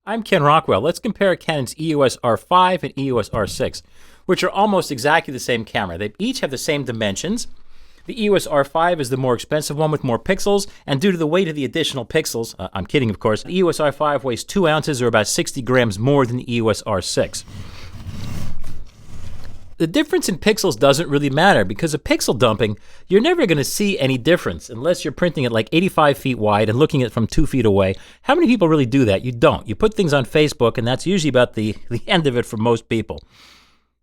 I'm Ken Rockwell. Let's compare Canon's EOS R5 and EOS R6, which are almost exactly the same camera. They each have the same dimensions. The EOS R5 is the more expensive one with more pixels, and due to the weight of the additional pixels, I'm kidding of course, the EOS R5 weighs 2 ounces or about 60 grams more than the EOS R6. The difference in pixels doesn't really matter because of pixel dumping, you're never going to see any difference unless you're printing at like 85 feet wide and looking at it from 2 feet away. How many people really do that? You don't. You put things on Facebook and that's usually about the end of it for most people.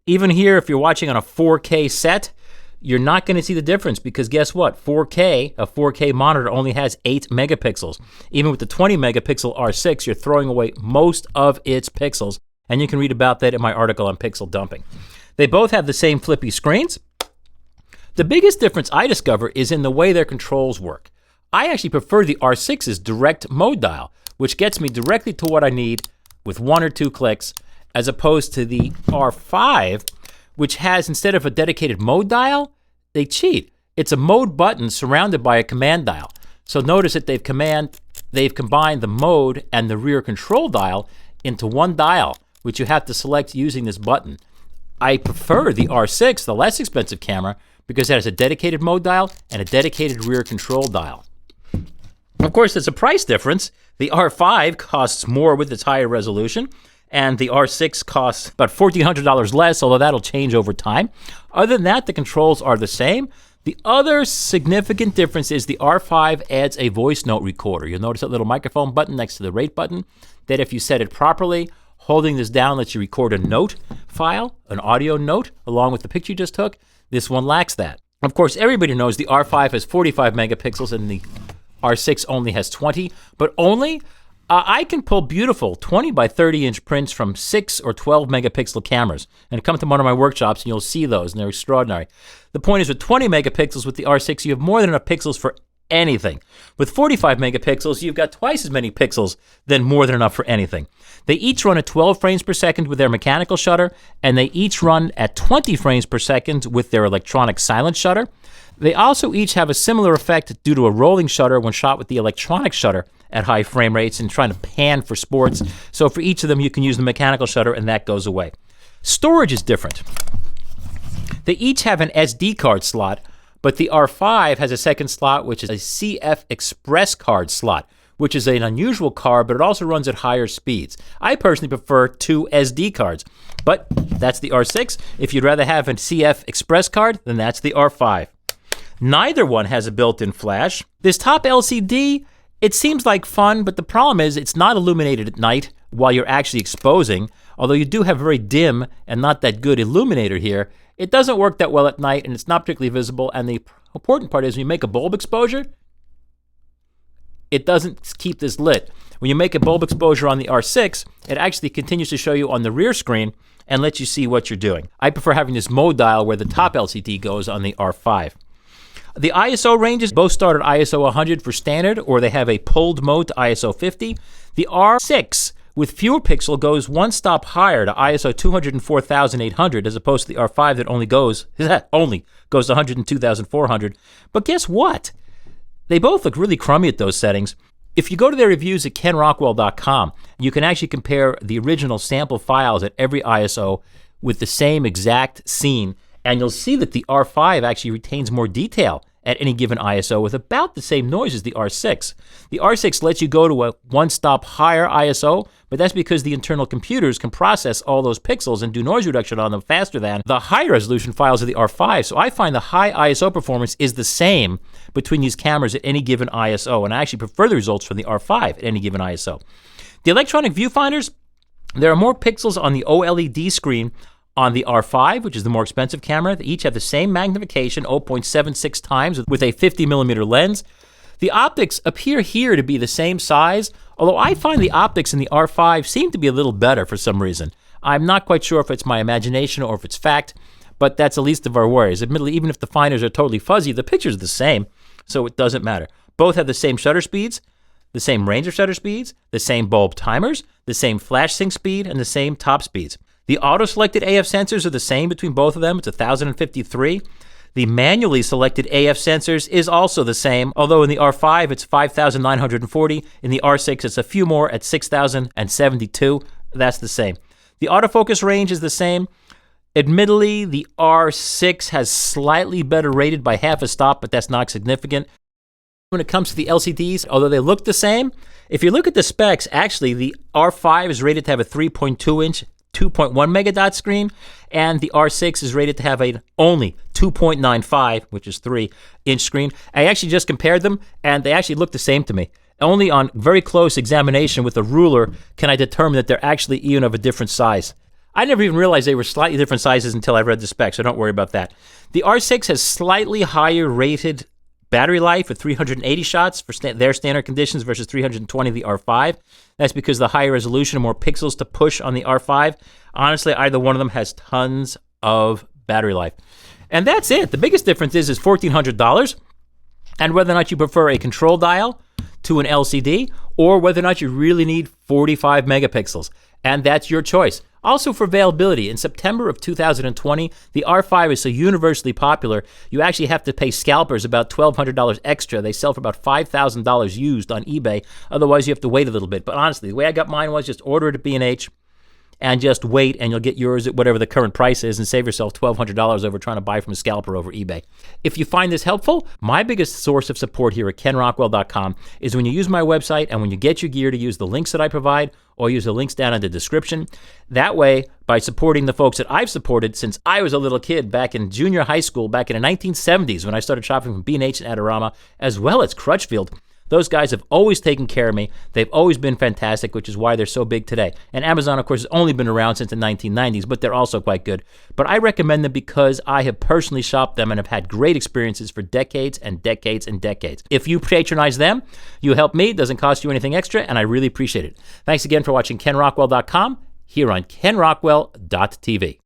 Even here, if you're watching on a 4K set, you're not going to see the difference because guess what? A 4K monitor only has 8 megapixels. Even with the 20 megapixel R6, you're throwing away most of its pixels, and you can read about that in my article on pixel dumping. They both have the same flippy screens. The biggest difference I discover is in the way their controls work. I actually prefer the R6's direct mode dial, which gets me directly to what I need with 1 or 2 clicks, as opposed to the R5, which has, instead of a dedicated mode dial, they cheat. It's a mode button surrounded by a command dial. So notice that they've combined the mode and the rear control dial into one dial, which you have to select using this button. I prefer the R6, the less expensive camera, because it has a dedicated mode dial and a dedicated rear control dial. Of course, there's a price difference. The R5 costs more with its higher resolution, and the R6 costs about $1,400 less, although that'll change over time. Other than that, the controls are the same. The other significant difference is the R5 adds a voice note recorder. You'll notice that little microphone button next to the rate button, that if you set it properly, holding this down lets you record a note file, an audio note, along with the picture you just took. This one lacks that. Of course, everybody knows the R5 has 45 megapixels and the R6 only has 20, but only I can pull beautiful 20 by 30 inch prints from 6 or 12 megapixel cameras. And come to one of my workshops and you'll see those, and they're extraordinary. The point is, with 20 megapixels with the R6, you have more than enough pixels for anything. With 45 megapixels, you've got twice as many pixels than more than enough for anything. They each run at 12 frames per second with their mechanical shutter, and they each run at 20 frames per second with their electronic silent shutter. They also each have a similar effect due to a rolling shutter when shot with the electronic shutter at high frame rates and trying to pan for sports. So for each of them, you can use the mechanical shutter and that goes away. Storage is different. They each have an SD card slot, but the R5 has a second slot, which is a CF Express card slot, which is an unusual card, but it also runs at higher speeds. I personally prefer 2 SD cards, but that's the R6. If you'd rather have a CF Express card, then that's the R5. Neither one has a built-in flash. This top LCD, it seems like fun, but the problem is it's not illuminated at night while you're actually exposing, although you do have very dim and not that good illuminator here. It doesn't work that well at night, and it's not particularly visible, and the important part is when you make a bulb exposure, it doesn't keep this lit. When you make a bulb exposure on the R6, it actually continues to show you on the rear screen and lets you see what you're doing. I prefer having this mode dial where the top LCD goes on the R5. The ISO ranges both start at ISO 100 for standard, or they have a pulled mode to ISO 50. The R6 with fewer pixel goes one stop higher to ISO 204,800 as opposed to the R5 that only goes to 102,400. But guess what? They both look really crummy at those settings. If you go to their reviews at kenrockwell.com, you can actually compare the original sample files at every ISO with the same exact scene, and you'll see that the R5 actually retains more detail at any given ISO with about the same noise as the R6. The R6 lets you go to a one-stop higher ISO, but that's because the internal computers can process all those pixels and do noise reduction on them faster than the high resolution files of the R5. So I find the high ISO performance is the same between these cameras at any given ISO, and I actually prefer the results from the R5 at any given ISO. The electronic viewfinders, there are more pixels on the OLED screen on the R5, which is the more expensive camera. They each have the same magnification, 0.76 times, with a 50mm lens. The optics appear here to be the same size, although I find the optics in the R5 seem to be a little better for some reason. I'm not quite sure if it's my imagination or if it's fact, but that's the least of our worries. Admittedly, even if the finders are totally fuzzy, the picture's the same, so it doesn't matter. Both have the same shutter speeds, the same range of shutter speeds, the same bulb timers, the same flash sync speed, and the same top speeds. The auto-selected AF sensors are the same between both of them. It's 1053. The manually selected AF sensors is also the same, although in the R5 it's 5,940, in the R6 it's a few more at 6,072. That's the same. The autofocus range is the same. Admittedly, the R6 has slightly better rated by half a stop, but that's not significant. When it comes to the LCDs, although they look the same, if you look at the specs, actually the R5 is rated to have a 3.2-inch 2.1 megadot screen, and the R6 is rated to have a only 2.95, which is 3-inch screen. I actually just compared them, and they actually look the same to me. Only on very close examination with a ruler can I determine that they're actually even of a different size. I never even realized they were slightly different sizes until I read the specs, so don't worry about that. The R6 has slightly higher rated battery life at 380 shots for their standard conditions versus 320 the R5. That's because the higher resolution and more pixels to push on the R5. Honestly, either one of them has tons of battery life. And that's it. The biggest difference is $1,400, and whether or not you prefer a control dial to an LCD, or whether or not you really need 45 megapixels. And that's your choice. Also, for availability, in September of 2020, the R5 is so universally popular, you actually have to pay scalpers about $1,200 extra. They sell for about $5,000 used on eBay. Otherwise, you have to wait a little bit. But honestly, the way I got mine was just order it at B&H and just wait, and you'll get yours at whatever the current price is and save yourself $1,200 over trying to buy from a scalper over eBay. If you find this helpful, my biggest source of support here at kenrockwell.com is when you use my website and when you get your gear to use the links that I provide, or use the links down in the description. That way, by supporting the folks that I've supported since I was a little kid back in junior high school, back in the 1970s when I started shopping from B&H and Adorama, as well as Crutchfield, those guys have always taken care of me. They've always been fantastic, which is why they're so big today. And Amazon, of course, has only been around since the 1990s, but they're also quite good. But I recommend them because I have personally shopped them and have had great experiences for decades and decades and decades. If you patronize them, you help me. It doesn't cost you anything extra, and I really appreciate it. Thanks again for watching KenRockwell.com here on KenRockwell.tv.